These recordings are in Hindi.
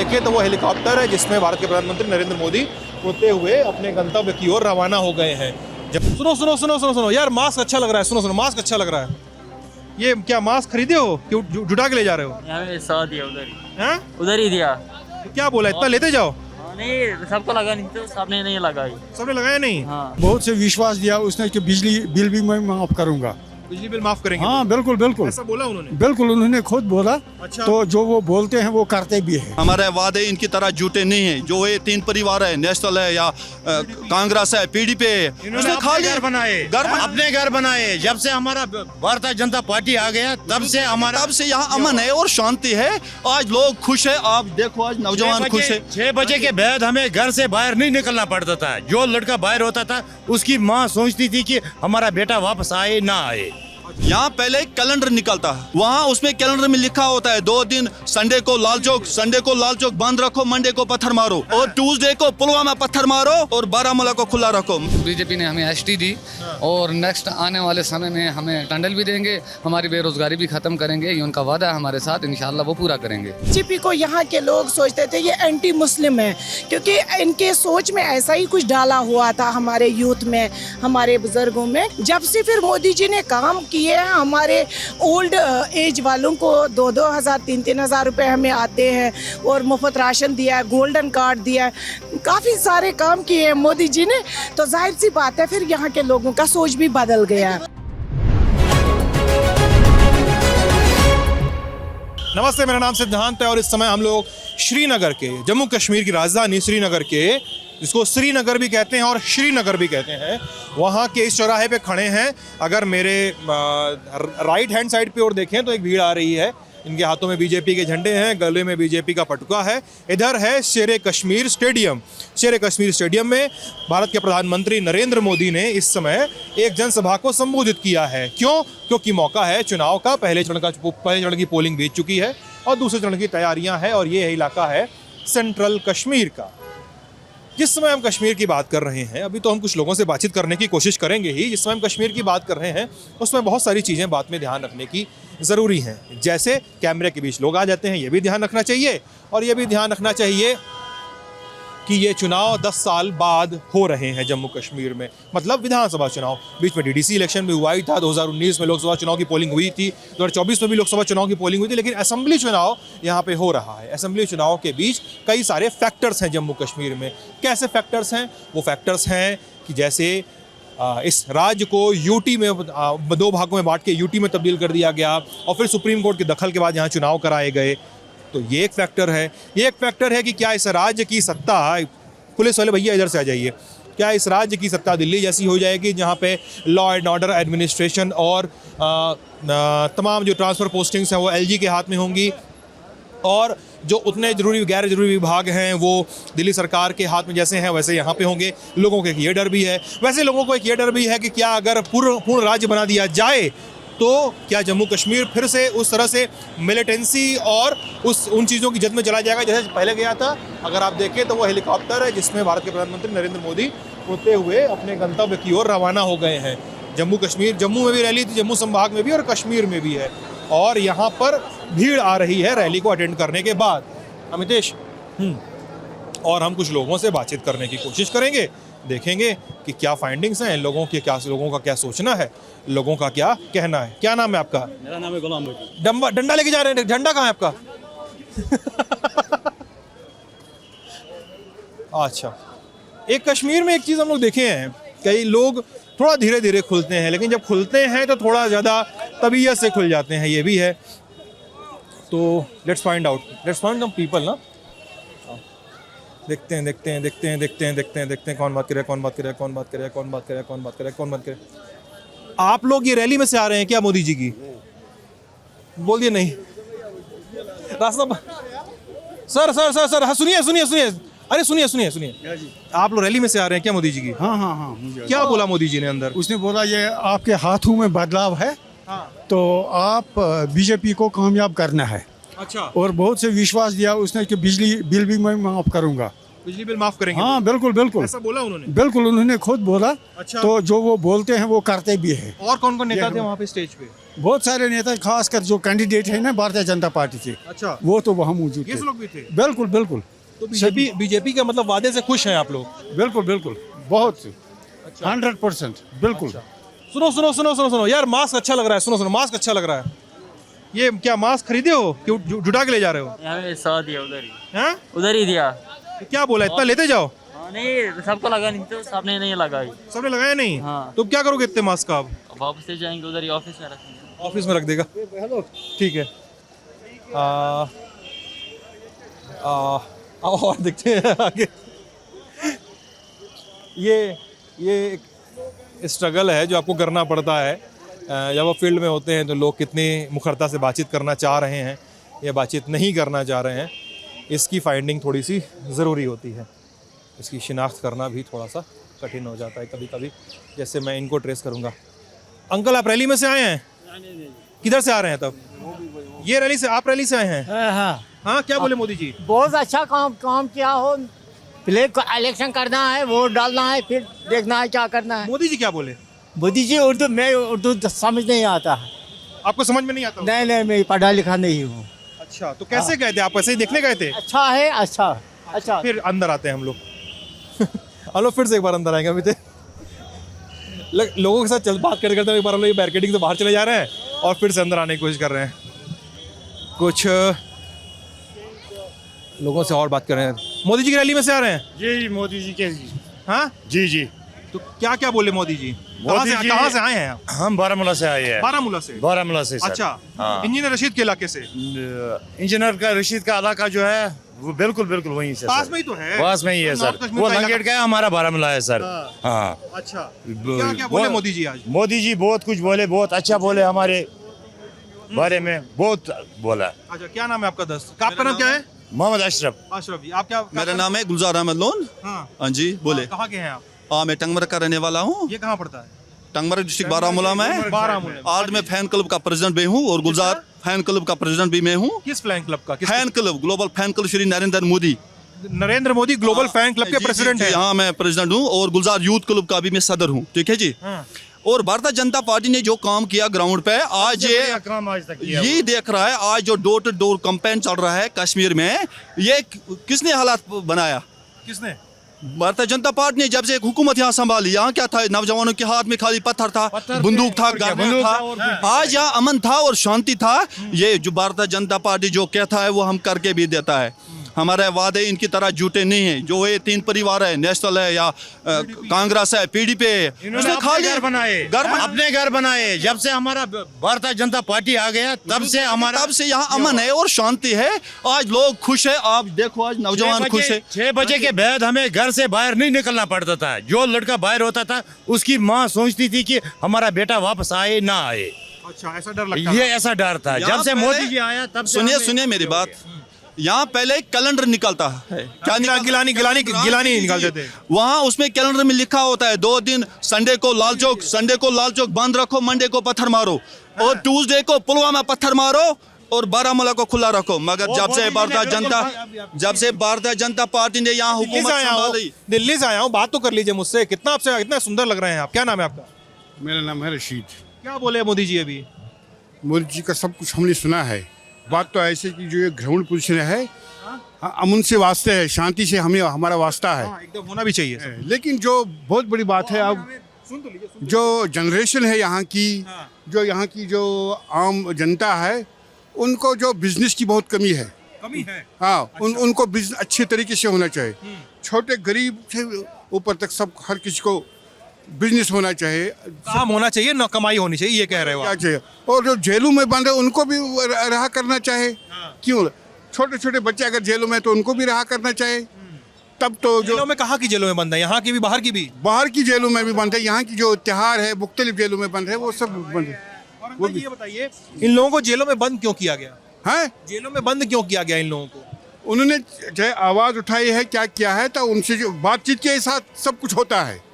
देखें तो वो हेलीकॉप्टर है जिसमें भारत के प्रधानमंत्री नरेंद्र मोदी उड़ते हुए अपने गंतव्य की ओर रवाना हो गए हैं। जब सुनो सुनो सुनो सुनो सुनो यार, मास्क अच्छा लग रहा है। सुनो सुनो, मास्क अच्छा लग रहा है। ये क्या मास्क खरीदे हो, क्यों जुटा के ले जा रहे हो? यहाँ पे 100 दिया उधर ही। हैं? उधर ही दिया। तो क्या बोला, इतना लेते जाओ? नहीं, सबको लगा नहीं तो सबने नहीं लगाई। सबने लगाया नहीं? हाँ। बहुत से विश्वास दिया उसने कि बिजली बिल भी मैं माफ करूंगा। बिजली बिल माफ करेंगे? हाँ बिल्कुल बिल्कुल, ऐसा बोला उन्होंने? बिल्कुल उन्होंने खुद बोला। अच्छा। तो जो वो बोलते हैं वो करते भी हैं। हमारे वादे इनकी तरह झूठे नहीं है। जो ये तीन परिवार है, नेशनल है या कांग्रेस है, पीडीपी है, उसने खाली घर बनाए, अपने घर बनाए। जब से हमारा भारतीय जनता पार्टी आ गया तब से यहाँ अमन है और शांति है। आज लोग खुश है। आप देखो आज नौजवान खुश है। 6 बजे के बाद हमें घर से बाहर नहीं निकलना पड़ता था। जो लड़का बाहर होता था उसकी माँ सोचती थी कि हमारा बेटा वापस आए ना आए। यहाँ पहले कैलेंडर निकलता है, वहाँ उसमें कैलेंडर में लिखा होता है 2 दिन, संडे को लाल चौक बंद रखो, मंडे को पत्थर मारो और ट्यूसडे को पुलवामा पत्थर मारो और बारामूला को खुला रखो। बीजेपी ने हमें एसटी दी और नेक्स्ट आने वाले समय में हमें टंडल भी देंगे, हमारी बेरोजगारी भी खत्म करेंगे। ये उनका वादा है हमारे साथ, इंशाल्लाह वो पूरा करेंगे। बीजेपी को यहाँ के लोग सोचते थे ये एंटी मुस्लिम है, क्योंकि इनके सोच में ऐसा ही कुछ डाला हुआ था हमारे यूथ में, हमारे बुजुर्गों में। जब से फिर मोदी जी ने काम किए हैं, हमारे ओल्ड एज वालों को 2-2 हज़ार 3-3 हज़ार रुपए हमें आते हैं और मुफ्त राशन दिया है, गोल्डन कार्ड दिया है, काफ़ी सारे काम किए हैं मोदी जी ने। तो जाहिर सी बात है फिर यहाँ के लोगों का सोच भी बदल गया है। नमस्ते, मेरा नाम सिद्धांत है और इस समय हम लोग श्रीनगर के, जम्मू कश्मीर की राजधानी श्रीनगर के, जिसको श्रीनगर भी कहते हैं और श्रीनगर भी कहते हैं, वहाँ के इस चौराहे पे खड़े हैं। अगर मेरे राइट हैंड साइड पे और देखें तो एक भीड़ आ रही है। इनके हाथों में बीजेपी के झंडे हैं, गले में बीजेपी का पटुका है। इधर है शेर कश्मीर स्टेडियम। शेर कश्मीर स्टेडियम में भारत के प्रधानमंत्री नरेंद्र मोदी ने इस समय एक जनसभा को संबोधित किया है। क्यों? क्योंकि मौका है चुनाव का। पहले चरण की पोलिंग बीत चुकी है और दूसरे चरण की तैयारियां हैं और ये इलाका है सेंट्रल कश्मीर का। जिस समय हम कश्मीर की बात कर रहे हैं, अभी तो हम कुछ लोगों से बातचीत करने की कोशिश करेंगे ही। जिस समय हम कश्मीर की बात कर रहे हैं उसमें बहुत सारी चीज़ें बात में ध्यान रखने की ज़रूरी हैं। जैसे कैमरे के बीच लोग आ जाते हैं, ये भी ध्यान रखना चाहिए। और ये भी ध्यान रखना चाहिए कि ये चुनाव 10 साल बाद हो रहे हैं जम्मू कश्मीर में, मतलब विधानसभा चुनाव। बीच में डीडीसी इलेक्शन भी हुआ ही था, 2019 में लोकसभा चुनाव की पोलिंग हुई थी, 2024 में भी लोकसभा चुनाव की पोलिंग हुई थी, लेकिन असेंबली चुनाव यहाँ पे हो रहा है। असेंबली चुनाव के बीच कई सारे फैक्टर्स हैं जम्मू कश्मीर में। कैसे फैक्टर्स हैं? वो फैक्टर्स हैं कि जैसे इस राज्य को यूटी में 2 भागों में बांट के यूटी में तब्दील कर दिया गया और फिर सुप्रीम कोर्ट के दखल के बाद यहाँ चुनाव कराए गए। तो ये एक फैक्टर है। ये एक फैक्टर है कि क्या इस राज्य की सत्ता, पुलिस वाले भैया इधर से आ जाइए, क्या इस राज्य की सत्ता दिल्ली जैसी हो जाएगी जहाँ पे लॉ एंड ऑर्डर एडमिनिस्ट्रेशन और तमाम जो ट्रांसफ़र पोस्टिंग्स हैं वो एलजी के हाथ में होंगी और जो उतने ज़रूरी गैर ज़रूरी विभाग हैं वो दिल्ली सरकार के हाथ में जैसे हैं वैसे यहाँ पे होंगे। लोगों को एक ये डर भी है, वैसे लोगों को एक ये डर भी है कि क्या अगर पूर्ण राज्य बना दिया जाए तो क्या जम्मू कश्मीर फिर से उस तरह से मिलिटेंसी और उन चीज़ों की जद में चला जाएगा जैसे पहले गया था। अगर आप देखें तो वो हेलीकॉप्टर है जिसमें भारत के प्रधानमंत्री नरेंद्र मोदी उड़ते हुए अपने गंतव्य की ओर रवाना हो गए हैं। जम्मू में भी रैली थी, जम्मू संभाग में भी और कश्मीर में भी है, और यहाँ पर भीड़ आ रही है रैली को अटेंड करने के बाद। अमितेश, और हम कुछ लोगों से बातचीत करने की कोशिश करेंगे, देखेंगे कि क्या फाइंडिंग्स हैं, लोगों का क्या सोचना है, लोगों का क्या कहना है। क्या नाम है आपका? मेरा नाम है गुलाम मोदी। डंडा लेके जा रहे हैं, झंडा कहाँ है आपका? अच्छा, एक कश्मीर में एक चीज़ हम लोग देखे हैं, कई लोग थोड़ा धीरे धीरे खुलते हैं, लेकिन जब खुलते हैं तो थोड़ा ज़्यादा तबीयत से खुल जाते हैं, ये भी है। तो लेट्स फाइंड द पीपल ना। देखते हैं कौन बात करे। आप लोग ये रैली में से आ रहे हैं क्या मोदी जी की? बोल दिए नहीं। रास्ता सर हाँ, सुनिए। अरे सुनिए, आप लोग रैली में से आ रहे हैं क्या मोदी जी की? हाँ। क्या बोला मोदी जी ने अंदर? उसने बोला ये आपके हाथों में बदलाव है। हाँ। तो आप बीजेपी को कामयाब करना है। अच्छा। और बहुत से विश्वास दिया उसने कि बिजली बिल भी मैं माफ करूंगा। बिजली बिल माफ करेंगे? हाँ बिल्कुल। ऐसा बोला उन्होंने? बिल्कुल उन्होंने खुद बोला। अच्छा। तो जो वो बोलते हैं वो करते भी हैं। और कौन नेता थे वहाँ पे स्टेज पे? बहुत सारे नेता खासकर जो कैंडिडेट है ना भारतीय जनता पार्टी के, अच्छा, वो तो वहाँ मौजूद ये थे। लोग भी थे। बिल्कुल बिल्कुल तो बीजेपी के मतलब वादे से खुश हैं आप लोग? बिल्कुल बिल्कुल बहुत 100% बिल्कुल। सुनो सुनो सुनो सुनो सुनो यार, मास्क अच्छा लग रहा है। सुनो सुनो, मास्क अच्छा लग रहा है। ये क्या मास्क खरीदे हो कि जुटा के ले जा रहे हो? यहाँ पे 100 दिया उधर ही, हैं? उधर ही दिया। क्या बोला, इतना लेते जाओ? हाँ, नहीं सबको लगा नहीं तो सबने नहीं लगाई। सबने लगाया नहीं? हाँ। तो क्या करोगे इतने मास्क का? अब वापस से जाएंगे उधर ही ऑफिस में रखेंगे। ऑफिस में रख देगा, ठीक है। आओ और देखते हैं आगे। ये स्ट्रगल है जो आपको करना पड़ता है जब आप फील्ड में होते हैं। तो लोग कितनी मुखरता से बातचीत करना चाह रहे हैं या बातचीत नहीं करना चाह रहे हैं, इसकी फाइंडिंग थोड़ी सी ज़रूरी होती है। इसकी शिनाख्त करना भी थोड़ा सा कठिन हो जाता है कभी कभी। जैसे मैं इनको ट्रेस करूँगा। अंकल, आप रैली में से आए हैं? किधर से आ रहे हैं तब? ये रैली से, आप रैली से आए हैं? हाँ, क्या बोले मोदी जी? बहुत अच्छा काम किया हो। पहले इलेक्शन करना है, वोट डालना है, फिर देखना है क्या करना है। मोदी जी क्या बोले? मोदी जी उर्दू समझ नहीं आता है। आपको समझ में नहीं आता? नहीं, मैं पढ़ा लिखा नहीं हूँ। अच्छा, तो कैसे गए थे आप? ऐसे ही देखने गए थे? अच्छा है, अच्छा। फिर अंदर आते हैं हम लोग। हम लोग फिर से एक बार अंदर आएंगे। अभी तो लोगों के साथ बात करते करते एक बार हम लोग बैरिकेडिंग से बाहर चले जा रहे हैं और फिर से अंदर आने की कोशिश कर रहे हैं। कुछ लोगों से और बात कर रहे हैं। मोदी जी की रैली में से आ रहे हैं? जी, मोदी जी के। हाँ जी। तो क्या क्या बोले मोदी जी? मोदी जी- कहाँ से आए हैं आप? हम बारामूला से आए हैं। बारामूला से? बारामूला से सर। अच्छा, हाँ। इंजीनियर रशीद के इलाके से? इंजीनियर का रशीद का इलाका जो है वो बिल्कुल वहीं से पास सर। में ही तो है। पास में ही है नॉर्थ सर। कश्मीर वो का लंगेट का है, हमारा बारामूला है सर। हाँ। अच्छा, क्या क्या बोले मोदी जी आज? मोदी जी बहुत कुछ बोले, बहुत अच्छा बोले हमारे बारे में, बहुत बोला। अच्छा, क्या नाम है आपका? आपका नाम क्या है? मोहम्मद अशरफ। अशरफ जी, आप क्या? मेरा नाम है गुलजार अहमद लोन। हाँ, हाँ जी, बोले। कहाँ के हैं आप? मैं टंगमर का रहने वाला हूँ। ये कहाँ पड़ता है? टंगमर डिस्ट्रिक्ट बारामूला में। बारामूला। आज मैं फैन क्लब का प्रेसिडेंट भी हूँ और गुलजार फैन क्लब का प्रेसिडेंट भी मैं हूँ। किस फैन क्लब का? Fan club, global fan club Shri Narendra Modi. Narendra Modi global fan club के प्रेसिडेंट हैं? हाँ, मैं प्रेसिडेंट हूँ और गुलजार यूथ क्लब का भी मैं सदर हूँ। ठीक है जी। हाँ। और भारतीय जनता पार्टी ने जो काम किया ग्राउंड पे, आज काम आज तक किया ये देख रहा है। आज जो डोर टू डोर कैंपेन चल रहा है कश्मीर में, ये किसने हालात बनाया? किसने? भारतीय जनता पार्टी ने जब से एक हुकूमत यहाँ संभाली। यहाँ क्या था? नौजवानों के हाथ में खाली पत्थर था, बंदूक था, गाड़ियाँ था। आज यहाँ अमन था और शांति था। ये जो भारतीय जनता पार्टी जो कहता है वो हम करके भी देता है। हमारे वादे इनकी तरह झूठे नहीं है। जो ये तीन परिवार है, नेशनल है या कांग्रेस है, पीडीपी है, उसने खाली घर बनाए, अपने घर बनाए। जब से हमारा भारतीय जनता पार्टी आ गया तब से हमारा, तब से यहाँ अमन है और शांति है। आज लोग खुश है। आप देखो आज नौजवान खुश है। 6 बजे के बाद हमें घर से बाहर नहीं निकलना पड़ता था। जो लड़का बाहर होता था उसकी माँ सोचती थी कि हमारा बेटा वापस आए ना आए। अच्छा, ऐसा डर लगता ये ऐसा डर था। जब से मोदी जी आया तब से सुनिए मेरी बात। यहाँ पहले कैलेंडर निकलता है। क्या गिलानी निकालते थे। वहाँ उसमें कैलेंडर में लिखा होता है 2 दिन संडे को लाल चौक बंद रखो, मंडे को पत्थर मारो और ट्यूसडे को पुलवामा पत्थर मारो और बारामूला को खुला रखो। मगर जब से भारतीय जनता पार्टी ने यहाँ हुकूमत संभाली। दिल्ली से आया हूँ, बात तो कर लीजिए मुझसे। कितना आपसे इतना सुंदर लग रहे हैं आप। क्या नाम है आपका? मेरा नाम है रशीद। क्या बोले मोदी जी अभी? मोदी जी का सब कुछ हमने सुना है। बात तो ऐसे कि जो ये ग्राउंड पोजीशन है, अमन से वास्ते है, शांति से हमें हमारा वास्ता है। एकदम होना भी चाहिए। लेकिन जो बहुत बड़ी बात है, अब जो जनरेशन है यहाँ की जो आम जनता है, उनको जो बिजनेस की बहुत कमी है। हाँ, उनको बिजनेस अच्छे तरीके से होना चाहिए। छोटे गरीब से ऊपर तक सब हर किसी को बिजनेस होना चाहिए, काम होना चाहिए, न कमाई होनी चाहिए। ये कह रहे हो क्या आप? चाहिए। और जो जेलों में बंद है उनको भी रहा करना चाहिए। क्यों? छोटे छोटे बच्चे अगर जेलों में तो उनको भी रहा करना चाहिए। तब तो जो जेलों में कहाँ की जेलों में बंद है? यहाँ की भी, बाहर की भी? बाहर की जेलों में भी बंद है। यहाँ की जो त्योहार है मुख्तलिफ जेलों में बंद है, वो सब बंद है। वो भी ये बताइए, इन लोगों को जेलों में बंद क्यों किया गया? हैं? जेलों में बंद क्यों किया गया इन लोगों को? उन्होंने चाहे आवाज़ उठाई है, क्या किया है, तो उनसे जो बातचीत के साथ सब कुछ होता है।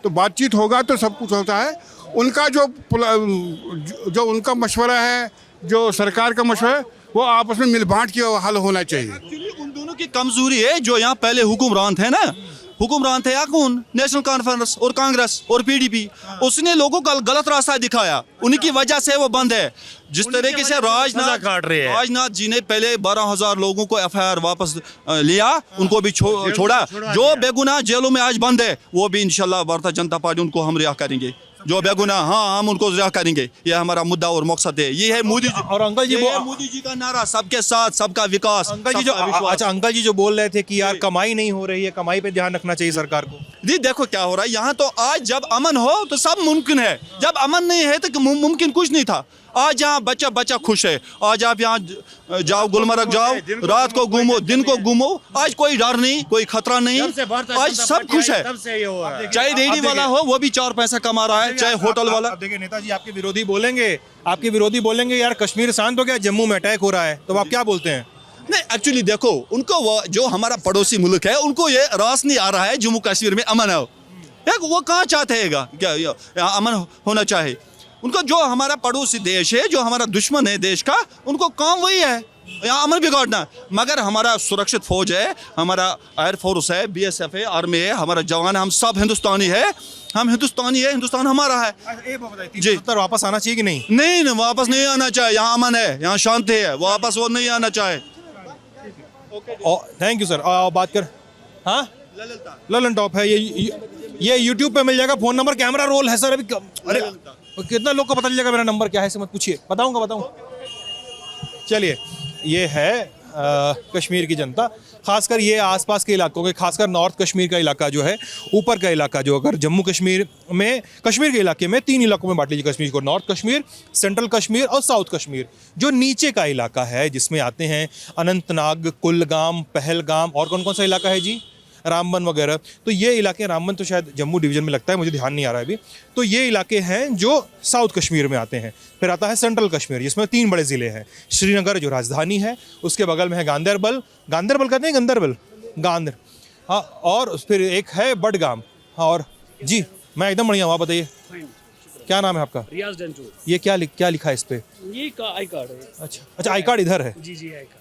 तो बातचीत होगा तो सब कुछ होता है। उनका जो उनका मशवरा है, जो सरकार का मशवरा है, वो आपस में मिल बांट के हल होना चाहिए। एक्चुअली उन दोनों की कमजोरी है। जो यहाँ पहले हुक्मरान थे ना, हुक्मरान थे या कौन, नेशनल कॉन्फ्रेंस और कांग्रेस और पीडीपी, उसने लोगों को गलत रास्ता दिखाया, उनकी वजह से वो बंद है। जिस तरीके से राजनाथ जी ने पहले 12,000 लोगों को एफआईआर वापस लिया, उनको भी छोड़ा, जो बेगुनाह जेलों में आज बंद है वो भी इंशाल्लाह भारतीय जनता पार्टी उनको हम रिहा करेंगे, जो बेगुनाह, हाँ हम उनको रिहा करेंगे। ये हमारा मुद्दा और मकसद है, ये है मोदी जी। और अंकल जी मोदी जी का नारा सबके साथ सबका विकास। अंकल जी जो अंकल जी जो बोल रहे थे कि यार कमाई नहीं हो रही है, कमाई पे ध्यान रखना चाहिए सरकार को। जी देखो क्या हो रहा है यहाँ, तो आज जब अमन हो तो सब मुमकिन है, जब अमन नहीं है तो मुमकिन कुछ नहीं था। आज यहाँ बच्चा खुश है, आज आप यहाँ जाओ, गुलमर्ग जाओ, रात को घूमो, दिन को घूमो, आज कोई डर नहीं, कोई खतरा नहीं, आज सब खुश है। चाहे रेडी वाला हो वो भी 4 पैसा कमा रहा है, चाहे होटल वाला। देखिए नेताजी, आपके विरोधी बोलेंगे यार कश्मीर शांत हो गया, जम्मू में अटैक हो रहा है, तो आप क्या बोलते हैं? नहीं, एक्चुअली देखो, उनको वो जो हमारा पड़ोसी मुल्क है उनको ये रास नहीं आ रहा है जम्मू कश्मीर में अमन है। वो कहाँ चाहते हैं क्या यहाँ अमन होना चाहे? उनको जो हमारा पड़ोसी देश है, जो हमारा दुश्मन है देश का, उनको काम वही है यहाँ अमन बिगाड़ना। मगर हमारा सुरक्षित फौज है, हमारा एयरफोर्स है, बीएसएफ है, आर्मी है, हमारा जवान, हम सब हिंदुस्तानी है, हम हिंदुस्तानी है, हिंदुस्तान हमारा है। जी वापस आना चाहिए कि नहीं? नहीं, वापस नहीं आना चाहिए, यहाँ अमन है, यहाँ शांति है, वापस वो नहीं आना चाहे। Thank you sir. बात कर, हाँ ललन टॉप है ये यूट्यूब पे मिल जाएगा, फोन नंबर, कैमरा रोल है सर अभी। अरे कितना लोग को पता चलेगा मेरा नंबर क्या है, इसे मत पूछिए, बताऊंगा। चलिए, ये है कश्मीर की जनता, खासकर ये आसपास के इलाकों के, खासकर नॉर्थ कश्मीर का इलाका जो है, ऊपर का इलाका जो, अगर जम्मू कश्मीर के इलाके में 3 इलाकों में बांट लीजिए कश्मीर को, नॉर्थ कश्मीर, सेंट्रल कश्मीर और साउथ कश्मीर। जो नीचे का इलाका है जिसमें आते हैं अनंतनाग, कुलगाम, पहलगाम और कौन कौन सा इलाका है जी, रामबन वगैरह, तो ये इलाके, रामबन तो शायद जम्मू डिवीज़न में लगता है, मुझे ध्यान नहीं आ रहा है अभी, तो ये इलाके हैं जो साउथ कश्मीर में आते हैं। फिर आता है सेंट्रल कश्मीर, जिसमें 3 बड़े ज़िले हैं, श्रीनगर जो राजधानी है, उसके बगल में है गांदरबल कहते हैं, गांदर, हाँ, और फिर एक है बडगाम। और जी मैं एकदम बढ़िया हूँ, आप बताइए क्या नाम है आपका? रियाज डेंटू। ये क्या लिखा है इस पे? ये आई कार्ड है। अच्छा आई कार्ड इधर है। जी आई कार्ड।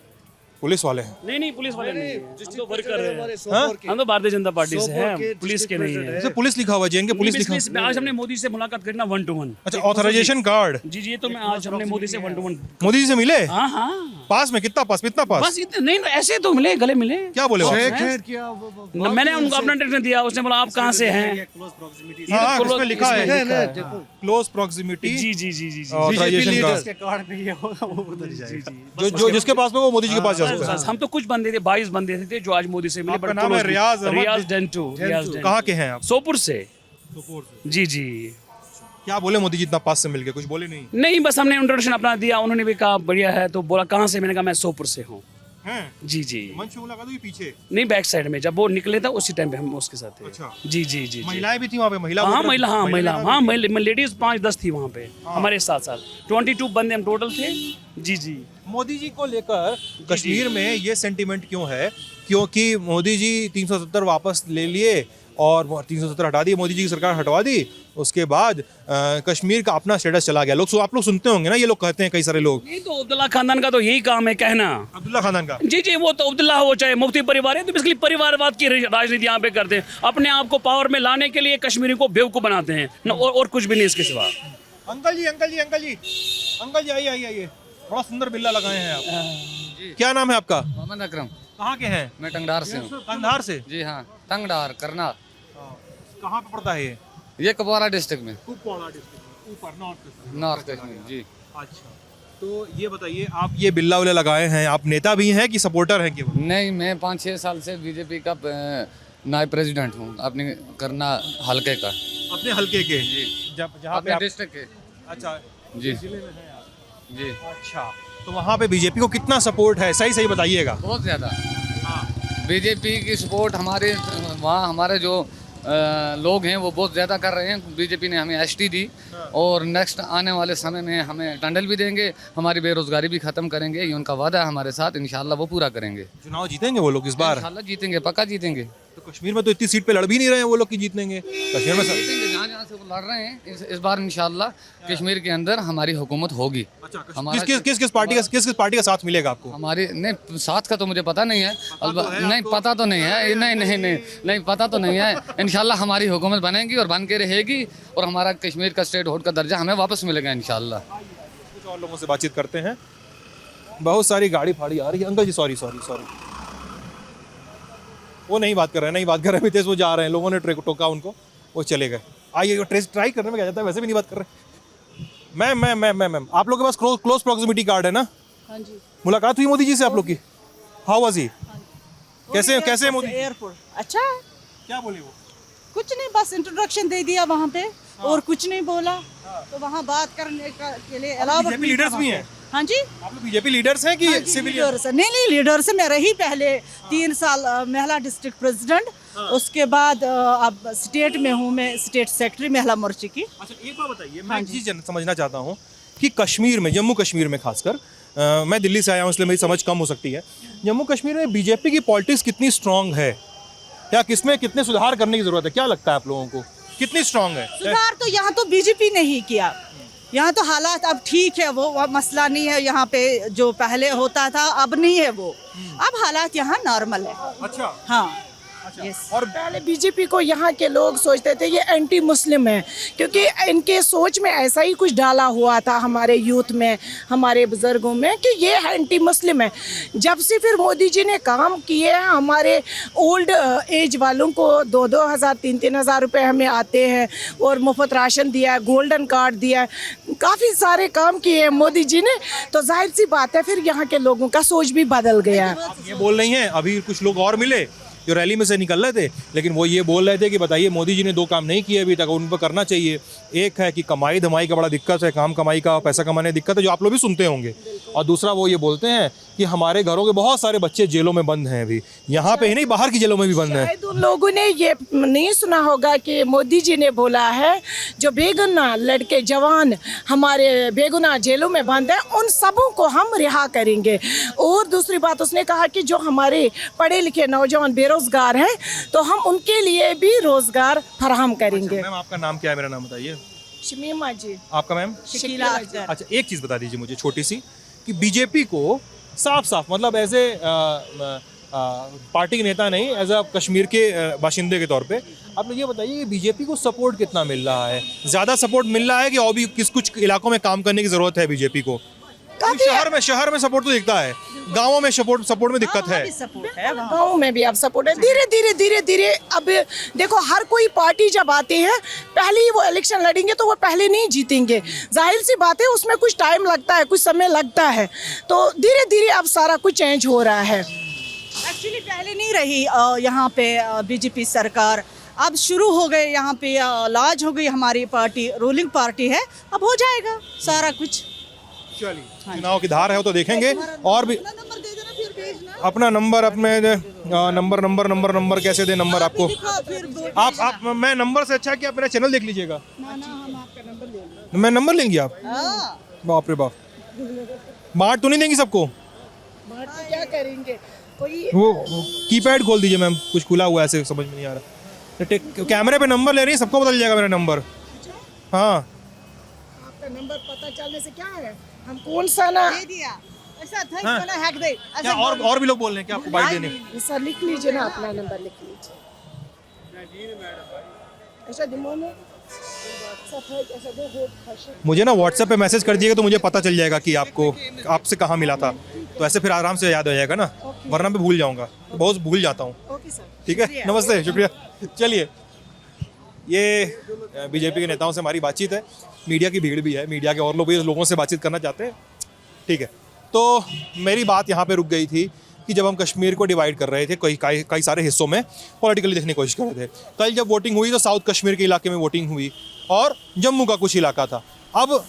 पुलिस वाले हैं? नहीं पुलिस वाले नहीं है, हम तो वर्कर हैं, हम तो भारतीय जनता पार्टी से हैं, पुलिस के नहीं है। जैसे पुलिस लिखा हुआ है, पुलिस लिखा। आज हमने मोदी से मुलाकात करना 1-to-1। अच्छा, ऑथराइजेशन कार्ड। जी ये तो मैं आज हमने मोदी से 1-to-1। मोदी जी से मिले? हाँ पास में कितना पास? बस इतने नहीं, ऐसे तो मिले, गले मिले। क्या बोले? मैंने उनको अपना इंट्रोडक्शन दिया, उसने बोला आप कहाँ से हैं? लिखा है क्लोज प्रॉक्सिमिटी। जी ऑथराइजेशन जो जिसके पास में वो मोदी जी के पास जा सकता है। हम तो कुछ बंदे थे, 22 बंदे थे जो आज मोदी से मिले। आपका नाम है रियाज डेंटू। कहाँ के हैं आप? सोपुर से। जी क्या बोले मोदी जी इतना पास से मिलके? कुछ बोले नहीं? नहीं, बस हमने इंट्रोडक्शन अपना दिया, उन्होंने भी कहा बढ़िया है, तो बोला कहाँ से? मैंने कहा मैं सोपुर से हूँ। जी मंच में मुलाकात हुई पीछे? नहीं, बैक साइड में, जब वो निकले था उसी टाइम पे हम उसके साथ थे। अच्छा। जी महिलाएं भी थी वहाँ पे? महिला लेडीज 5-10 थी वहाँ पे हमारे साथ 22 बंदे हम टोटल थे। जी मोदी जी को लेकर कश्मीर में ये सेंटीमेंट क्यों है? क्योंकि मोदी जी 370 वापस ले लिए और 370 हटा दिए, मोदी जी की सरकार हटवा दी, उसके बाद कश्मीर का अपना स्टेटस चला गया। आप लोग सुनते होंगे ना, ये लोग कहते हैं कई सारे लोग। नहीं तो अब्दुल्ला खानदान का तो यही काम है कहना। अब्दुल्ला खानदान का? जी वो तो अब्दुल्ला हो चाहे मुफ्ती परिवार है, तो बेसिकली परिवारवाद की राजनीति यहाँ पे करते हैं, अपने आप को पावर में लाने के लिए कश्मीरी को बेवकूफ बनाते हैं और कुछ भी नहीं इसके सिवा। अंकल जी आइए, बड़ा सुंदर बिल्ला लगाए हैं आप। क्या नाम है आपका? मोहम्मद अकरम। कहाँ के हैं? मैं टंगडार से हूँ। कंधार से? जी हाँ, टंगडार करनाल। कहाँ पे पड़ता है ये? कुपवाड़ा डिस्ट्रिक्ट में। कुपवाड़ा डिस्ट्रिक्ट, ऊपर नॉर्थ कश्मीर। जी अच्छा, तो ये बताइए, आप ये बिल्ला उल्ला लगाए हैं, आप नेता भी हैं कि सपोर्टर हैं केवल? नहीं, मैं 5-6 साल से बीजेपी का नायब प्रेसिडेंट हूँ, अपने करना हल्के का। अपने हल्के के? जी, जहाँ पे डिस्ट्रिक्ट के। अच्छा जी जिले में है आप? जी। अच्छा, तो वहाँ पे बीजेपी को कितना सपोर्ट है? सही बताइएगा। बहुत ज़्यादा। बीजेपी की सपोर्ट हमारे वहाँ, हमारे जो लोग हैं वो बहुत ज़्यादा कर रहे हैं। बीजेपी ने हमें एसटी दी और नेक्स्ट आने वाले समय में हमें टंडल भी देंगे, हमारी बेरोजगारी भी ख़त्म करेंगे, ये उनका वादा है हमारे साथ, इंशाल्लाह वो पूरा करेंगे। चुनाव जीतेंगे वो लोग इस बार? इंशाल्लाह जीतेंगे, पक्का जीतेंगे। तो कश्मीर में तो इतनी सीट पे लड़ भी नहीं रहे हैं वो लोग की जीतेंगे कश्मीर में जहाँ जहाँ से वो लड़ रहे हैं इस बार इंशाल्लाह कश्मीर के अंदर हमारी हुकूमत होगी। हमारा किस पार्टी का साथ मिलेगा आपको? हमारे नहीं साथ का तो मुझे पता नहीं है, नहीं पता तो नहीं है, नहीं पता तो नहीं है। इंशाल्लाह हमारी हुकूमत बनेगी और बन के रहेगी और हमारा कश्मीर का स्टेट होल्ड का दर्जा हमें वापस मिलेगा इंशाल्लाह। कुछ और लोगों से बातचीत करते हैं। बहुत सारी गाड़ी फाड़ी आ रही है। अंकल जी सॉरी वो नहीं बात कर रहे हैं मितेश, वो जा रहे हैं, लोगों ने टोका उनको, वो चले गए। आइए ट्राई करने में क्या जाता है, वैसे भी नहीं बात कर रहे। मैम आप लोग के पास क्लोज प्रॉक्सिमिटी कार्ड है ना? हाँ जी। मुलाकात हुई मोदी जी से आप लोग की? How was he? कैसे मोदी? एयरपोर्ट अच्छा है। क्या बोले वो? कुछ नहीं, बस इंट्रोडक्शन दे दिया वहाँ पे और कुछ नहीं बोला। तो वहाँ बात करने के लिए अलावा बीजेपी लीडर्स भी हैं? हाँ जी। आप लोग बीजेपी लीडर्स हैं कि सिविलियन? नहीं लीडर से मैं रही पहले 3 साल महिला डिस्ट्रिक्ट प्रेसिडेंट, उसके बाद अब स्टेट में हूँ, मैं स्टेट सेक्रेटरी महिला मोर्चे की। अच्छा एक बात बताइए, मैं एक चीज़ समझना चाहता हूँ कि कश्मीर में, जम्मू कश्मीर में खासकर, मैं दिल्ली से आया हूँ इसलिए मेरी समझ कम हो सकती है, जम्मू कश्मीर में बीजेपी की पॉलिटिक्स कितनी स्ट्रांग है या किसमें कितने सुधार करने की जरूरत है? क्या लगता है आप लोगों को, कितनी स्ट्रांग है? सुधार तो यहाँ तो बीजेपी ने ही किया, यहाँ तो हालात अब ठीक है, वो मसला नहीं है यहाँ पे जो पहले होता था, अब नहीं है वो, अब हालात यहाँ नॉर्मल है। अच्छा हाँ yes. और पहले बीजेपी को यहाँ के लोग सोचते थे ये एंटी मुस्लिम है, क्योंकि इनके सोच में ऐसा ही कुछ डाला हुआ था हमारे यूथ में, हमारे बुजुर्गों में, कि ये एंटी मुस्लिम है। जब से फिर मोदी जी ने काम किए हैं, हमारे ओल्ड एज वालों को 2-2 हज़ार 3-3 हज़ार रुपये हमें आते हैं और मुफ्त राशन दिया है, गोल्डन कार्ड दिया है, काफ़ी सारे काम किए हैं मोदी जी ने। तो जाहिर सी बात है फिर यहाँ के लोगों का सोच भी बदल गया है। ये बोल रही हैं, अभी कुछ लोग और मिले जो रैली में से निकल रहे थे, लेकिन वो ये बोल रहे थे कि बताइए मोदी जी ने 2 काम नहीं किए अभी तक, उन पर करना चाहिए। एक है कि कमाई धमाई का बड़ा दिक्कत है, काम कमाई का, पैसा कमाने की दिक्कत है, जो आप लोग भी सुनते होंगे। और दूसरा वो ये बोलते हैं कि हमारे घरों के बहुत सारे बच्चे जेलों में बंद हैं, अभी यहाँ पे ही नहीं बाहर की जेलों में भी बंद हैं। शायद उन लोगों ने ये नहीं सुना होगा कि मोदी जी ने बोला है जो बेगुनाह लड़के जवान हमारे बेगुनाह जेलों में बंद हैं, उन सबों को हम रिहा करेंगे। और दूसरी बात उसने कहा कि जो हमारे पढ़े लिखे नौजवान बेरोजगार हैं तो हम उनके लिए भी रोजगार फराहम करेंगे। मैम आपका नाम क्या है? मेरा नाम बताइए। शमीमा जी। आपका मैम? शकीला अख्तर। अच्छा एक चीज़ बता दीजिए मुझे छोटी सी, कि बीजेपी को साफ मतलब एज ए पार्टी के नेता नहीं, एज अ कश्मीर के बाशिंदे के तौर पे आप लोग ये बताइए कि बीजेपी को सपोर्ट कितना मिल रहा है? ज़्यादा सपोर्ट मिल रहा है कि और भी कुछ इलाकों में काम करने की ज़रूरत है बीजेपी को? शहर में सपोर्ट तो दिखता है, गांवों में सपोर्ट में दिक्कत है। गाँव में भी अब सपोर्ट है, धीरे धीरे। अब देखो हर कोई पार्टी जब आती है पहले ही वो इलेक्शन लड़ेंगे तो वो पहले नहीं जीतेंगे, जाहिर सी बात है, उसमें कुछ टाइम लगता है, कुछ समय लगता है। तो धीरे धीरे अब सारा कुछ चेंज हो रहा है। एक्चुअली पहले नहीं रही यहाँ पे बीजेपी सरकार, अब शुरू हो गए, यहाँ पे लाज हो गई, हमारी पार्टी रूलिंग पार्टी है, अब हो जाएगा सारा कुछ। चलिए चुनाव की धार है वो तो देखेंगे। और भी अपना नंबर, अपने नंबर कैसे दे नंबर आपको? आप मैं नंबर से अच्छा है कि आप मेरा चैनल देख लीजिएगा। मैं नंबर लेंगी आप? बाप रे बाप, बांट तो नहीं देंगी सबको? क्या करेंगे? कोई वो कीपैड खोल दीजिए मैम, कुछ खुला हुआ है ऐसे समझ में नहीं आ रहा। कैमरे पे नंबर ले रही है, सबको पता चल जाएगा मेरा नंबर। हाँ आपका नंबर पता चलने से क्या है, हम कौन सा ना दे दिया ऐसा था हाँ। कि हैक दे क्या और भी लोग बोल रहे हैं कि आपको बाइट देने? सर लिख लीजिए ना, अपना नंबर लिख लीजिए। ऐसा दिमाग मुझे ना व्हाट्सएप पे मैसेज कर दिएगा तो मुझे पता चल जाएगा कि आपसे कहाँ मिला था, तो ऐसे फिर आराम से याद हो जाएगा ना, वरना मैं भूल जाऊंगा, बहुत भूल जाता हूँ। ठीक है, नमस्ते, शुक्रिया। चलिए, ये बीजेपी के नेताओं से हमारी बातचीत है। मीडिया की भीड़ भी है, मीडिया के और लोग भी लोगों से बातचीत करना चाहते हैं। ठीक है, तो मेरी बात यहाँ पे रुक गई थी कि जब हम कश्मीर को डिवाइड कर रहे थे कई सारे हिस्सों में, पॉलिटिकली देखने की कोशिश कर रहे थे। कल जब वोटिंग हुई तो साउथ कश्मीर के इलाके में वोटिंग हुई और जम्मू का कुछ इलाका था। अब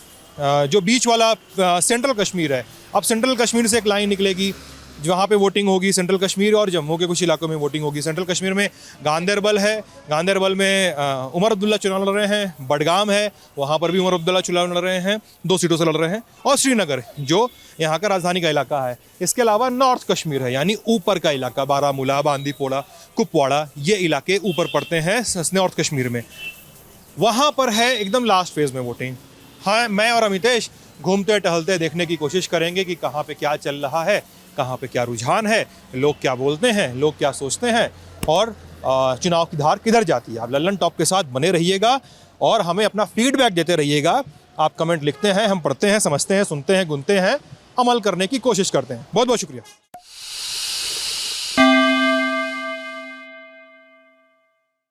जो बीच वाला सेंट्रल कश्मीर है, अब सेंट्रल कश्मीर से एक लाइन निकलेगी जहाँ पे वोटिंग होगी सेंट्रल कश्मीर और जम्मू के कुछ इलाकों में वोटिंग होगी। सेंट्रल कश्मीर में गांदरबल है, गांदरबल में उमर अब्दुल्ला चुनाव लड़ रहे हैं। बडगाम है, वहाँ पर भी उमर अब्दुल्ला चुनाव लड़ रहे हैं, 2 सीटों से लड़ रहे हैं। और श्रीनगर जो यहाँ का राजधानी का इलाका है। इसके अलावा नॉर्थ कश्मीर है, यानी ऊपर का इलाका, बारामूला, बांदीपोरा, कुपवाड़ा, ये इलाके ऊपर पड़ते हैं नॉर्थ कश्मीर में। वहाँ पर है एकदम लास्ट फेज़ में वोटिंग। हाँ, मैं और अमितेश घूमते टहलते देखने की कोशिश करेंगे कि कहाँ पे क्या चल रहा है, कहाँ पे क्या रुझान है, लोग क्या बोलते हैं, लोग क्या सोचते हैं और चुनाव की धार किधर जाती है। आप लल्लन टॉप के साथ बने रहिएगा और हमें अपना फीडबैक देते रहिएगा। आप कमेंट लिखते हैं, हम पढ़ते हैं, समझते हैं, सुनते हैं, गुनते हैं, अमल करने की कोशिश करते हैं। बहुत बहुत शुक्रिया।